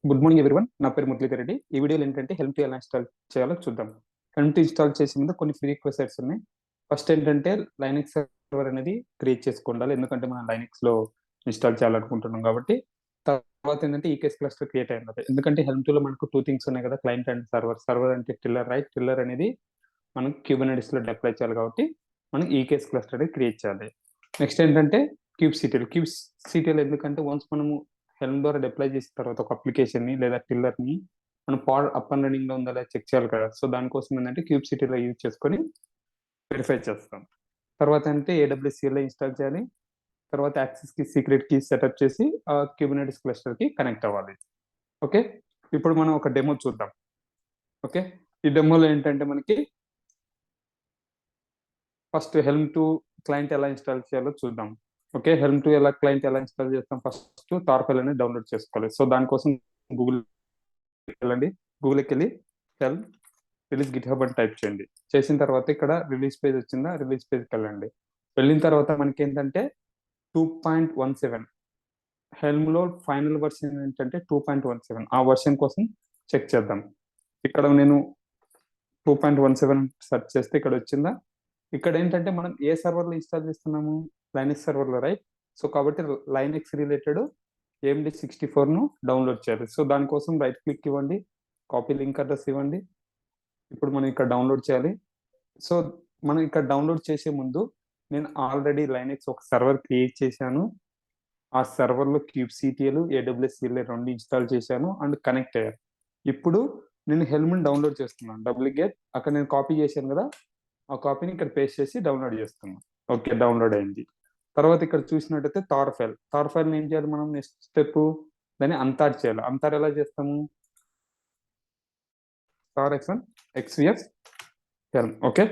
Good morning everyone. నా పేరు మురళీధర్. ఈ వీడియోలో ఏంటంటే హెల్మ్ టు ఎలా ఇన్స్టాల్ చేయాలో చూద్దాం. హెల్మ్ టు ఇన్స్టాల్ చేసే ముందు కొన్ని ఫ్రీ రిక్వెస్ట్స్ ఉన్నాయి. ఫస్ట్ ఏంటంటే లైనక్స్ సర్వర్ అనేది క్రియేట్ చేసుకోవాలి, ఎందుకంటే మనం లైనక్స్ లో ఇన్స్టాల్ చేయాలనుకుంటున్నాం కాబట్టి. తర్వాత ఏంటంటే ఈకేస్ క్లస్టర్ క్రియేట్ అయినది, ఎందుకంటే హెల్మ్ టు లో మనకు టూ థింగ్స్ ఉన్నాయి కదా, క్లయింట్ అండ్ సర్వర్. సర్వర్ అంటే టిల్లర్, రైట్? టిల్లర్ అనేది మనం Kubernetes లో డిప్లాయ్ చేయాలి కాబట్టి మనం ఈకేస్ క్లస్టర్ అనేది క్రియేట్ చేయాలి. నెక్స్ట్ ఏంటంటే క్యూబ్సిటిఎల్ ఎందుకంటే వన్స్ మనము హెల్మ్ ద్వారా డిప్లాయ్ చేసిన తర్వాత ఒక అప్లికేషన్ ని లేదా టిల్లర్ ని మనం పాడ్ అప్ అండ్ రన్నింగ్ లో ఉందా లేదా చెక్ చేయాలి కదా. సో దానికోసం ఏంటంటే క్యూబ్సిటీలో యూజ్ చేసుకొని వెరిఫై చేస్తాం. తర్వాత అంటే AWS లో ఇన్స్టాల్ చేయాలి. తర్వాత యాక్సెస్ కి సీక్రెట్ కీ సెటప్ చేసి ఆ Kubernetes క్లస్టర్ కి కనెక్ట్ అవ్వాలి. ఓకే, ఇప్పుడు మనం ఒక డెమో చూద్దాం. ఓకే, ఈ డెమోలో ఏంటంటే మనకి ఫస్ట్ హెల్మ్ టు క్లయింట్ ఎలా ఇన్స్టాల్ చేయాలో చూద్దాం. ఓకే, హెల్మ్ టు ఎలా క్లయింట్ ఎలా ఇన్స్టాల్ చేస్తాం, ఫస్ట్ టార్ ఫైల్ అనేది డౌన్లోడ్ చేసుకోవాలి. సో దానికోసం గూగుల్ వెళ్ళండి, గూగుల్కి వెళ్ళి హెల్మ్ రిలీజ్ గిట్హబ్ అని టైప్ చేయండి. చేసిన తర్వాత ఇక్కడ రిలీజ్ పేజ్ వచ్చిందా, రిలీజ్ పేజ్కి వెళ్ళండి. వెళ్ళిన తర్వాత మనకి ఏంటంటే 2.17 హెల్మ్ లో ఫైనల్ వర్షన్ ఏంటంటే 2.17. ఆ వర్షన్ కోసం చెక్ చేద్దాం. ఇక్కడ నేను 2.17 సెర్చ్ చేస్తే ఇక్కడ వచ్చిందా. ఇక్కడ ఏంటంటే మనం ఏ సర్వర్లో ఇన్స్టాల్ చేస్తున్నాము, లైనక్స్ సర్వర్లో, రైట్? సో కాబట్టి లైనక్స్ రిలేటెడ్ AMD64 ను డౌన్లోడ్ చేయాలి. సో దానికోసం రైట్ క్లిక్ ఇవ్వండి, కాపీ లింక్ అడ్రస్ ఇవ్వండి. ఇప్పుడు మనం ఇక్కడ డౌన్లోడ్ చేయాలి. సో మనం ఇక్కడ డౌన్లోడ్ చేసే ముందు నేను ఆల్రెడీ లైనక్స్ ఒక సర్వర్ క్రియేట్ చేశాను. ఆ సర్వర్లో క్యూబ్సిటిఎల్, AWS రెండు ఇన్స్టాల్ చేశాను అండ్ కనెక్ట్ అయ్యాను. ఇప్పుడు నేను హెల్మ్ డౌన్లోడ్ చేస్తున్నాను. డబ్ల్యూగెట్ అక్కడ నేను కాపీ చేశాను కదా, ఆ కాపీని ఇక్కడ పేస్ట్ చేసి డౌన్లోడ్ చేస్తున్నాను. ఓకే, డౌన్లోడ్ అయింది. తర్వాత ఇక్కడ చూసినట్టయితే టార్ ఫైల్ ఏం చేయాలి మనం, నెక్స్ట్ స్టెప్ దాన్ని అంతార్ చేయాలి. అంతార్ ఎలా చేస్తాము, టార్ XVS హెల్మ్. ఓకే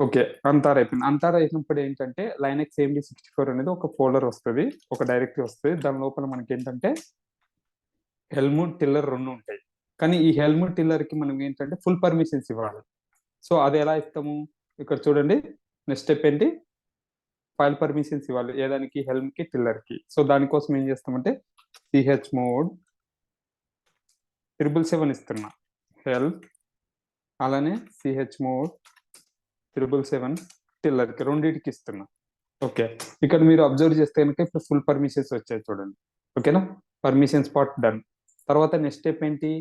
ఓకే, అంతార్ అయిపోయింది. అంతార్ అయినప్పుడు ఏంటంటే లైనక్స్ AMD64 అనేది ఒక ఫోల్డర్ వస్తుంది, ఒక డైరెక్టరీ వస్తుంది. దాని లోపల మనకి ఏంటంటే హెల్మ్, టిల్లర్ రెండు ఉంటాయి. కానీ ఈ హెల్మ్, టిల్లర్ కి మనం ఏంటంటే ఫుల్ పర్మిషన్స్ ఇవ్వాలి. సో అది ఎలా ఇస్తాము, ఇక్కడ చూడండి. నెక్స్ట్ స్టెప్ ఏంటి, ఫైల్ పర్మిషన్స్ ఇవ్వాలి. ఏదానికి, హెల్మ్ కి, టిల్లర్ కి. సో దానికోసం ఏం చేస్తామంటే chmod 777 ఇస్తున్నా హెల్మ్, అలానే chmod 777 టిల్లర్ కి, రెండింటికి ఇస్తున్నా. ఓకే, ఇక్కడ మీరు అబ్జర్వ్ చేస్తే కనుక ఇప్పుడు ఫుల్ పర్మిషన్స్ వచ్చాయి చూడండి. ఓకేనా, పర్మిషన్స్ పార్ట్ డన్. తర్వాత నెక్స్ట్ స్టెప్ ఏంటి,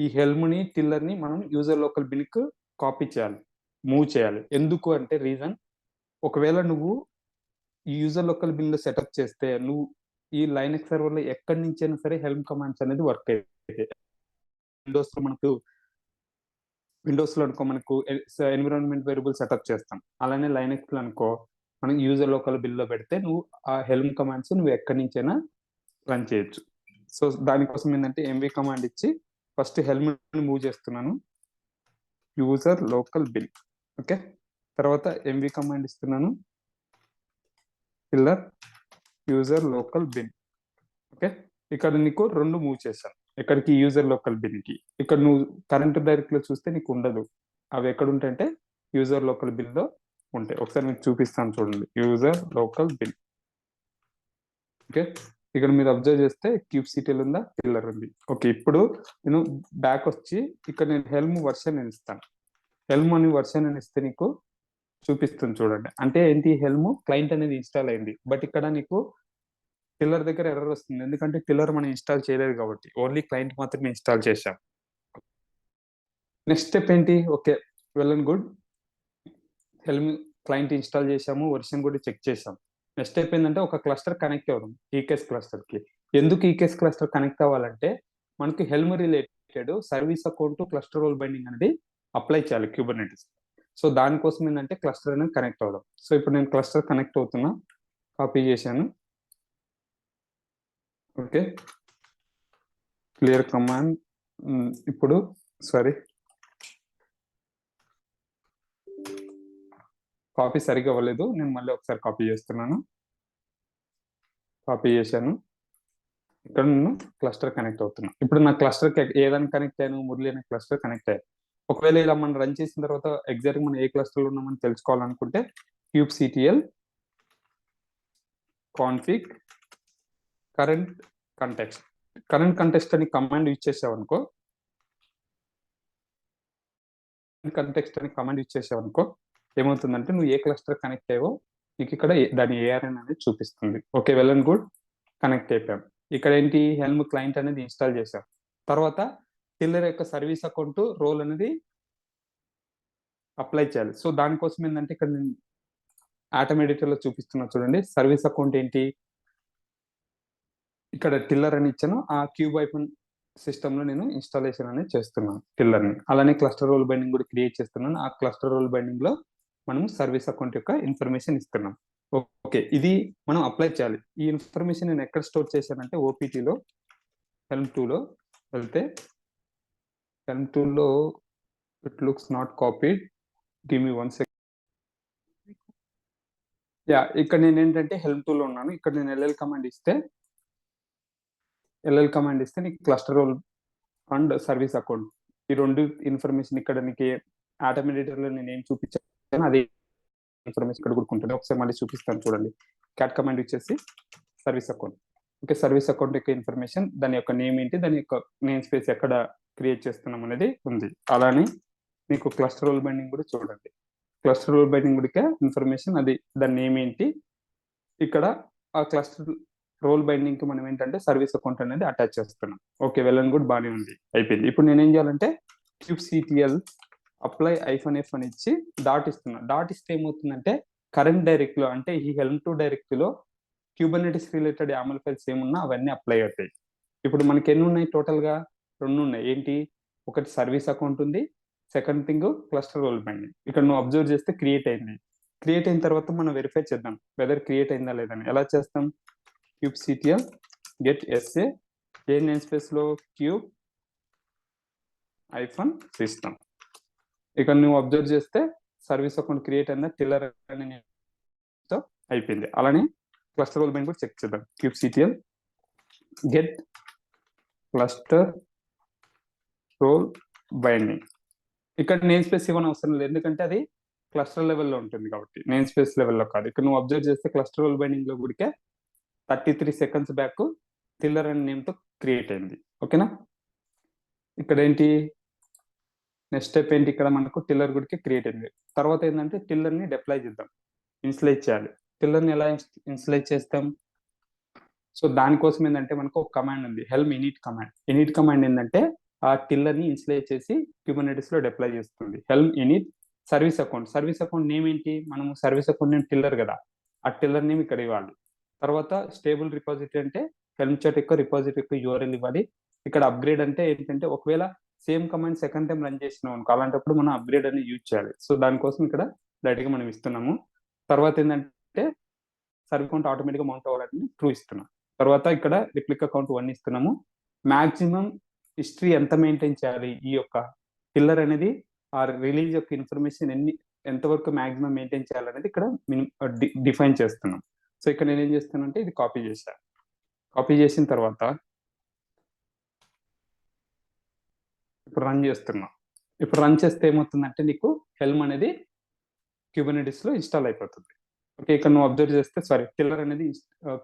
ఈ హెల్మ్ ని, టిల్లర్ ని మనం యూజర్ లోకల్ బిన్ కు కాపీ చేయాలి, మూవ్ చేయాలి. ఎందుకు అంటే రీజన్, ఒకవేళ నువ్వు ఈ యూజర్ లోకల్ బిన్ లో సెటప్ చేస్తే నువ్వు ఈ లైనక్స్ సర్వర్ లో ఎక్కడి నుంచి అయినా సరే హెల్మ్ కమాండ్స్ అనేది వర్క్ అయితే, విండోస్ లో అనుకో మనకు ఎన్విరాన్మెంట్ వేరియబుల్ సెటప్ చేస్తాం, అలానే లైనక్స్ లో అనుకో మనం యూజర్ లోకల్ బిన్ లో పెడితే నువ్వు ఆ హెల్మ్ కమాండ్స్ నువ్వు ఎక్కడి నుంచైనా రన్ చేయొచ్చు. సో దానికోసం ఏంటంటే ఎంవి కమాండ్ ఇచ్చి ఫస్ట్ హెల్మ్ మూవ్ చేస్తున్నాను, యూజర్ లోకల్ బిన్. ఓకే, తర్వాత ఎంవి కమాండ్ ఇస్తున్నాను, tiller user local bin. Okay, ఇక్కడ నీకు రెండు మూవ్ చేశాను. ఇక్కడికి యూజర్ లోకల్ బిన్ కి, ఇక్కడ నువ్వు కరెంట్ డైరెక్ట్ లో చూస్తే నీకు ఉండదు. అవి ఎక్కడ ఉంటాయంటే యూజర్ లోకల్ బిన్ లో ఉంటాయి. ఒకసారి మీకు చూపిస్తాను చూడండి, యూజర్ లోకల్ బిన్. ఓకే, ఇక్కడ మీరు అబ్జర్వ్ చేస్తే క్యూబ్సిటిఎల్ ఉందా, టిల్లర్ ఉంది. ఓకే, ఇప్పుడు నేను బ్యాక్ వచ్చి ఇక్కడ నేను హెల్మ్ వర్షన్ అని ఇస్తాను. హెల్మ్ అని వర్షన్ అని ఇస్తే నీకు చూపిస్తుంది చూడండి. అంటే ఏంటి, హెల్మ్ క్లయింట్ అనేది ఇన్స్టాల్ అయింది, బట్ ఇక్కడ నీకు టిల్లర్ దగ్గర ఎర్రర్ వస్తుంది. ఎందుకంటే టిల్లర్ మనం ఇన్స్టాల్ చేయలేదు కాబట్టి, ఓన్లీ క్లయింట్ మాత్రమే ఇన్స్టాల్ చేశాం. నెక్స్ట్ స్టెప్ ఏంటి, okay well and good, helm client install చేసాము, వర్షన్ కూడా చెక్ చేసాం. నెక్స్ట్ స్టెప్ ఏంటంటే ఒక క్లస్టర్ కనెక్ట్ అవ్వడం ఈకేస్ క్లస్టర్ కి. ఎందుకు ఈకేస్ క్లస్టర్ కనెక్ట్ అవ్వాలంటే మనకి helm related service account, cluster role binding అనేది అప్లై చేయాలి Kubernetes. సో దానికోసం ఏంటంటే క్లస్టర్ అనేది కనెక్ట్ అవ్వడం. సో ఇప్పుడు నేను క్లస్టర్ కనెక్ట్ అవుతున్నా, కాపీ చేశాను. Okay, clear command. ఇప్పుడు సారీ, కాపీ సరిగా అవ్వలేదు, నేను మళ్ళీ ఒకసారి కాపీ చేస్తున్నాను. కాపీ చేశాను, ఇక్కడ నేను క్లస్టర్ కనెక్ట్ అవుతున్నా. ఇప్పుడు నా క్లస్టర్ ఏదైనా కనెక్ట్ అయ్యాను, మురళి అనే క్లస్టర్ కనెక్ట్ అయ్యాను. ఒకవేళ ఇలా మనం రన్ చేసిన తర్వాత ఎగ్జాక్ట్ మనం ఏ క్లస్టర్ లో ఉన్నామని తెలుసుకోవాలనుకుంటే kubectl config కరెంట్ కంటెక్స్ట్ అని కమాండ్ యూజ్ చేసావనుకో ఏమవుతుందంటే నువ్వు ఏ క్లస్టర్ కనెక్ట్ అయ్యావో నీకు ఇక్కడ దాని ఏఆర్ఎన్ అనేది చూపిస్తుంది. Okay, well and good, connect అయిపోయాం. ఇక్కడ ఏంటి, హెల్మ్ క్లయింట్ అనేది ఇన్స్టాల్ చేసాం. తర్వాత టిల్లర్ యొక్క సర్వీస్ అకౌంట్ రోల్ అనేది అప్లై చేయాలి. సో దానికోసం ఏంటంటే ఇక్కడ నేను ఆటమ్ ఎడిటర్లో చూపిస్తున్నా చూడండి. సర్వీస్ అకౌంట్ ఏంటి, ఇక్కడ టిల్లర్ అని ఇచ్చాను. ఆ క్యూబ్ ఐఫోన్ సిస్టంలో నేను ఇన్స్టాలేషన్ అనేది చేస్తున్నాను టిల్లర్ని. అలానే క్లస్టర్ రోల్ బైండింగ్ కూడా క్రియేట్ చేస్తున్నాను. ఆ క్లస్టర్ రోల్ బైండింగ్ లో మనము సర్వీస్ అకౌంట్ యొక్క ఇన్ఫర్మేషన్ ఇస్తున్నాం. ఓకే, ఇది మనం అప్లై చేయాలి. ఈ ఇన్ఫర్మేషన్ నేను ఎక్కడ స్టోర్ చేశానంటే ఓపీటీలో హెల్మ్ 2లో వెళ్తే హెల్మ్ 2లో it looks not copied, give me 1 second. Yeah, ఇక్కడ నేను ఏంటంటే హెల్మ్ 2లో ఉన్నాను. ఇక్కడ నేను ఎల్ఎల్ కమాండ్ ఇస్తే నీకు cluster role and service account ఈ రెండు ఇన్ఫర్మేషన్ ఇక్కడ నీకు ఆటోమేటిక్లో నేను ఏం చూపించాను అదే ఇన్ఫర్మేషన్ ఇక్కడ కూడుకుంటుంది. ఒకసారి మళ్ళీ చూపిస్తాను చూడండి. క్యాట్ కమాండ్ ఇచ్చేసి service account. Okay, service account యొక్క ఇన్ఫర్మేషన్, దాని యొక్క నేమ్ ఏంటి, దాని యొక్క నేమ్ స్పేస్ ఎక్కడ క్రియేట్ చేస్తున్నాం అనేది ఉంది. అలానే మీకు క్లస్టర్ రోల్ బైండింగ్ కూడా చూడండి. క్లస్టర్ రోల్ బైండింగ్ కూడా ఇన్ఫర్మేషన్, అది దాని నేమ్ ఏంటి, ఇక్కడ ఆ క్లస్టర్ రోల్ బైండింగ్ కి మనం ఏంటంటే సర్వీస్ అకౌంట్ అనేది అటాచ్ చేస్తున్నాం. ఓకే, వెల్ అండ్ గుడ్, బాగానే ఉంది, అయిపోయింది. ఇప్పుడు నేను ఏం చేయాలంటే kubectl అప్లై -f అని ఇచ్చి డాట్ ఇస్తున్నా. డాట్ ఇస్తే ఏమవుతుందంటే కరెంట్ డైరెక్ట్లో అంటే ఈ హెల్మ్ 2 డైరెక్టరీలో క్యూబర్నెటిస్ రిలేటెడ్ యామల్ ఫైల్స్ ఏమున్నా అవన్నీ అప్లై అవుతాయి. ఇప్పుడు మనకి ఎన్ని ఉన్నాయి, టోటల్ గా 2 ఉన్నాయి. ఏంటి, ఒకటి సర్వీస్ అకౌంట్ ఉంది, second thing cluster role binding. ఇక్కడ నువ్వు అబ్జర్వ్ చేస్తే క్రియేట్ అయింది. క్రియేట్ అయిన తర్వాత మనం వెరిఫై చేద్దాం వెదర్ క్రియేట్ అయిందా లేదని. ఎలా చేస్తాం, kubectl get sa a namespace లో క్యూబ్ ఐఫన్ సిస్టమ్. ఇక్కడ నువ్వు అబ్జర్వ్ చేస్తే సర్వీస్ అకౌంట్ క్రియేట్ అయిందా, టిల్లర్ అయిపోయింది. అలానే క్లస్టర్ రోల్ బైండింగ్ కూడా చెక్ చేద్దాం. kubectl get cluster role binding. ఇక్కడ నేమ్ స్పేస్ ఇవ్వని అవసరం లేదు, ఎందుకంటే అది క్లస్టర్ లెవెల్లో ఉంటుంది కాబట్టి, నేమ్ స్పేస్ లెవెల్లో కాదు. ఇక్కడ నువ్వు అబ్జర్వ్ చేస్తే క్లస్టర్ రోల్ బైండింగ్ లో కూడా 33 సెకండ్స్ బ్యాక్ టిల్లర్ అనే నేమ్ తో క్రియేట్ అయింది. ఓకేనా, ఇక్కడ ఏంటి నెక్స్ట్ స్టెప్ ఏంటి, ఇక్కడ మనకు టిల్లర్ గుడికి క్రియేట్ అయింది. తర్వాత ఏంటంటే టిల్లర్ ని డిప్లాయ్ చేద్దాం, ఇన్స్టలైజ్ చేయాలి. టిల్లర్ ని ఎలా ఇన్స్టలైజ్ చేస్తాం, సో దానికోసం ఏంటంటే మనకు ఒక కమాండ్ ఉంది, helm init command. Init command ఏంటంటే ఆ టిల్లర్ ని ఇన్స్టలైజ్ చేసి కుబర్నెటిస్ లో డిప్లాయ్ చేస్తుంది. Helm init service account. Service account name ఏంటి, మనం సర్వీస్ అకౌంట్ నేమ్ టిల్లర్ కదా, ఆ టిల్లర్ నేమ్ ఇక్కడ ఇవ్వాలి. తర్వాత స్టేబుల్ రిపాజిటరీ అంటే హెల్మ్ చార్ట్ యొక్క రిపాజిటరీ యొక్క యూఆర్ఎల్ ఇవ్వాలి. ఇక్కడ అప్గ్రేడ్ అంటే ఏంటంటే ఒకవేళ same command second time run చేసినాం అనుకో, అలాంటప్పుడు మనం అప్గ్రేడ్ అనేది యూజ్ చేయాలి. సో దానికోసం ఇక్కడ డైరెక్ట్ గా మనం ఇస్తున్నాము. తర్వాత ఏంటంటే సర్వీస్ అకౌంట్ ఆటోమేటిక్ గా మౌంట్ అవ్వాలని ట్రూ ఇస్తున్నాం. తర్వాత ఇక్కడ రిప్లిక్ అకౌంట్ 1 ఇస్తున్నాము. మాక్సిమం హిస్టరీ ఎంత మెయింటైన్ చేయాలి, ఈ యొక్క టిల్లర్ అనేది ఆ రిలీజ్ యొక్క ఇన్ఫర్మేషన్ ఎంతవరకు మాక్సిమం మెయింటైన్ చేయాలనేది ఇక్కడ డిఫైన్ చేస్తున్నాం. సో ఇక్కడ నేను ఏం చేస్తానంటే ఇది కాపీ చేశాను. కాపీ చేసిన తర్వాత ఇప్పుడు రన్ చేస్తున్నా. ఇప్పుడు రన్ చేస్తే ఏమవుతుందంటే నీకు హెల్మ్ అనేది కుబర్నెటిస్ లో ఇన్స్టాల్ అయిపోతుంది. ఓకే, ఇక్కడ నువ్వు అబ్జర్వ్ చేస్తే టిల్లర్ అనేది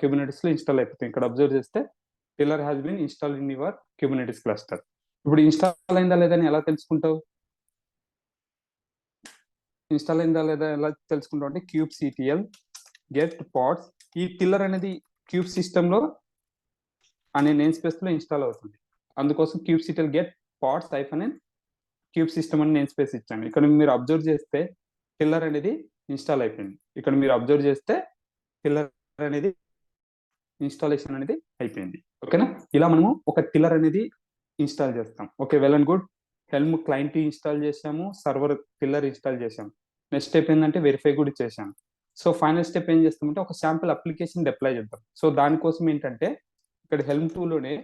కుబర్నెటిస్ లో ఇన్స్టాల్ అయిపోతుంది. ఇక్కడ అబ్జర్వ్ చేస్తే Tiller has been install in your Kubernetes cluster. ఇప్పుడు ఇన్స్టాల్ అయిందా లేదా అని ఎలా తెలుసుకుంటావు, ఇన్స్టాల్ అయిందా లేదా ఎలా తెలుసుకుంటావు అంటే kubectl get pods. ఈ టిల్లర్ అనేది క్యూబ్ సిస్టమ్ లో అనే నేమ్ స్పేస్ లో ఇన్స్టాల్ అవుతుంది. అందుకోసం kubectl get pods -n cube system అని నేమ్ స్పేస్ ఇచ్చాను. ఇక్కడ మీరు అబ్జర్వ్ చేస్తే టిల్లర్ అనేది ఇన్స్టాల్ అయిపోయింది. ఇక్కడ మీరు అబ్జర్వ్ చేస్తే టిల్లర్ అనేది ఇన్స్టాలేషన్ అనేది అయిపోయింది. ఓకేనా, ఇలా మనము ఒక టిల్లర్ అనేది ఇన్స్టాల్ చేస్తాం. Okay, well and good. Helm client install చేసాము, సర్వర్ టిల్లర్ ఇన్స్టాల్ చేసాము. నెక్స్ట్ స్టెప్ ఏంటంటే వెరిఫై కూడా చేసాము. సో ఫైనల్ స్టెప్ ఏం చేస్తామంటే ఒక శాంపుల్ అప్లికేషన్ డిప్లాయ్ చేద్దాం. సో దానికోసం ఏంటంటే ఇక్కడ హెల్మ్ 2లోనే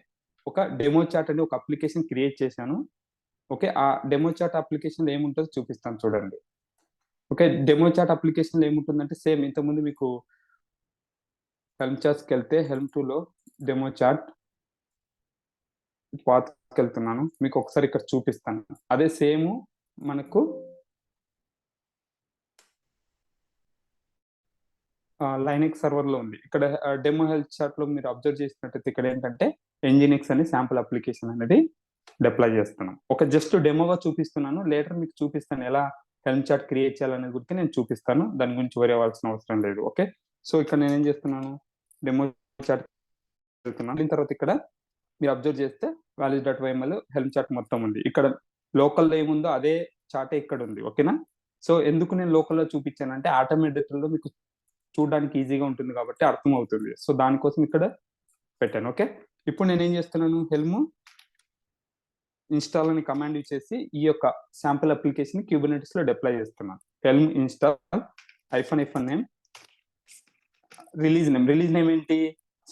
ఒక డెమో చాట్ అనే ఒక అప్లికేషన్ క్రియేట్ చేశాను. ఓకే, ఆ డెమో చాట్ అప్లికేషన్ ఏముంటుందో చూపిస్తాను చూడండి. ఓకే, డెమో చాట్ అప్లికేషన్ ఏముంటుందంటే సేమ్ ఇంతకుముందు మీకు హెల్మ్ చాట్స్కి వెళ్తే హెల్మ్ 2లో డెమో చాట్ పాత్కి వెళ్తున్నాను, మీకు ఒకసారి ఇక్కడ చూపిస్తాను. అదే సేమ్ మనకు లైనెక్స్ సర్వర్ లో ఉంది. ఇక్కడ డెమో హెల్త్ చార్ట్ లో మీరు అబ్జర్వ్ చేసినట్టయితే ఇక్కడ ఏంటంటే ఎంజినిక్స్ అనే శాంపుల్ అప్లికేషన్ అనేది డిప్లాయ్ చేస్తున్నాం. ఒక జస్ట్ డెమోగా చూపిస్తున్నాను, లేటర్ మీకు చూపిస్తాను ఎలా హెల్మ్ చార్ట్ క్రియేట్ చేయాలనే గురించి నేను చూపిస్తాను, దాని గురించి వరి అవ్వాల్సిన అవసరం లేదు. ఓకే, సో ఇక్కడ నేను ఏం చేస్తున్నాను, డెమో చార్ట్ వెళ్తున్నాను. దీని తర్వాత ఇక్కడ మీరు అబ్జర్వ్ చేస్తే values.yml హెల్మ్ చార్ట్ మొత్తం ఉంది. ఇక్కడ లోకల్ ఏముందో అదే చార్టే ఇక్కడ ఉంది. ఓకేనా, సో ఎందుకు నేను లోకల్లో చూపించానంటే ఆటోమేటిక్ లో మీకు చూడడానికి ఈజీగా ఉంటుంది కాబట్టి అర్థం అవుతుంది, సో దానికోసం ఇక్కడ పెట్టాను. ఓకే, ఇప్పుడు నేను ఏం చేస్తున్నాను, హెల్మ్ ఇన్స్టాల్ అని కమాండ్ ఇచ్చేసి ఈ యొక్క శాంపుల్ అప్లికేషన్ క్యూబర్నెటిస్ లో డిప్లాయ్ చేస్తున్నాను. Helm install -n name release name ఏంటి,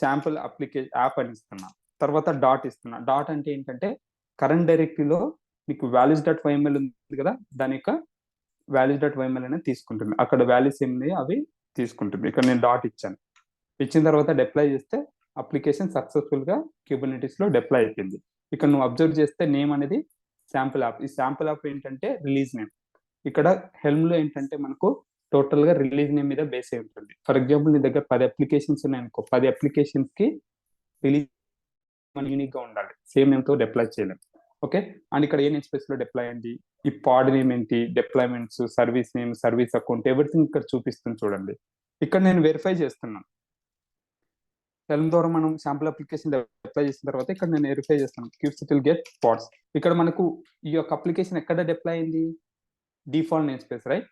శాంపుల్ అప్లికేషన్ యాప్ అని ఇస్తున్నా. తర్వాత డాట్ ఇస్తున్నా. డాట్ అంటే ఏంటంటే కరెంట్ డైరెక్టరీలో మీకు values.yml ఉంది కదా, దాని యొక్క values.yml అనేది తీసుకుంటుంది. అక్కడ వాల్యూస్ ఏమి అవి తీసుకుంటుంది. ఇక్కడ నేను డాట్ ఇచ్చాను. ఇచ్చిన తర్వాత డిప్లాయ్ చేస్తే అప్లికేషన్ సక్సెస్ఫుల్ గా క్యూబర్నెటిస్ లో డిప్లాయ్ అయిపోయింది. ఇక్కడ నువ్వు అబ్జర్వ్ చేస్తే నేమ్ అనేది శాంపుల్ యాప్. ఈ శాంపుల్ యాప్ ఏంటంటే రిలీజ్ నేమ్. ఇక్కడ హెల్మ్ లో ఏంటంటే మనకు టోటల్ గా రిలీజ్ నేమ్ మీద బేస్ అయి ఉంటుంది. ఫర్ ఎగ్జాంపుల్ నీ దగ్గర 10 అప్లికేషన్స్ ఉన్నాయనుకో, 10 అప్లికేషన్స్ కి రిలీజ్ యూనిక్ గా ఉండాలి, సేమ్ నేమ్ తో డిప్లాయ్ చేయలేం. ఓకే, అండ్ ఇక్కడ ఏ స్పేస్ లో డిప్లాయ్ అయింది, ఈ పాడ్ నేమ్ ఏంటి, deployments, service name, service account, everything ఇక్కడ చూపిస్తుంది చూడండి. ఇక్కడ నేను వెరిఫై చేస్తున్నాను. హెల్మ్ ద్వారా మనం శాంపుల్ అప్లికేషన్ డిప్లాయ్ చేసిన తర్వాత ఇక్కడ నేను వెరిఫై చేస్తాను kubectl-get pods. ఇక్కడ మనకు ఈ యొక్క అప్లికేషన్ ఎక్కడ డిప్లాయ్ అయింది, default name space, right,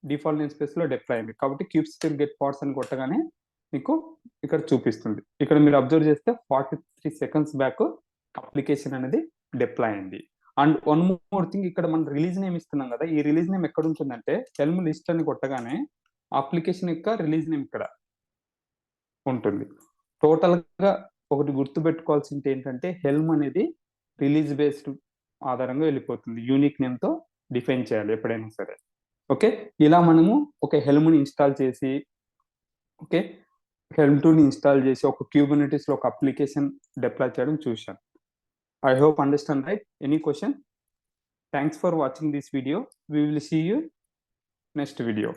default name space లో డిప్లాయ్ అయింది. కాబట్టి kubectl-get pods అని కొట్టగానే మీకు ఇక్కడ చూపిస్తుంది. ఇక్కడ మీరు అబ్జర్వ్ చేస్తే 43 seconds బ్యాక్ అప్లికేషన్ అనేది డిప్లాయ్ అయింది. అండ్ వన్ మోర్ థింగ్, ఇక్కడ మనం రిలీజ్ నేమ్ ఇస్తున్నాం కదా, ఈ రిలీజ్ నేమ్ ఎక్కడ ఉంటుందంటే హెల్మ్ లిస్ట్ అని కొట్టగానే అప్లికేషన్ యొక్క రిలీజ్ నేమ్ ఇక్కడ ఉంటుంది. టోటల్ గా ఒకటి గుర్తు పెట్టుకోవాల్సింది ఏంటంటే హెల్మ్ అనేది రిలీజ్ బేస్డ్ ఆధారంగా వెళ్ళిపోతుంది, యూనిక్ నేమ్ తో డిఫైన్ చేయాలి ఎప్పుడైనా సరే. ఓకే, ఇలా మనము ఒక హెల్మ్ ని ఇన్స్టాల్ చేసి, ఓకే, హెల్మ్ 2 ని ఇన్స్టాల్ చేసి ఒక క్యూబర్నెటిస్ లో ఒక అప్లికేషన్ డిప్లాయ్ చేయడం చూశాను. I hope understand, right? Any question? Thanks for watching this video. We will see you next video.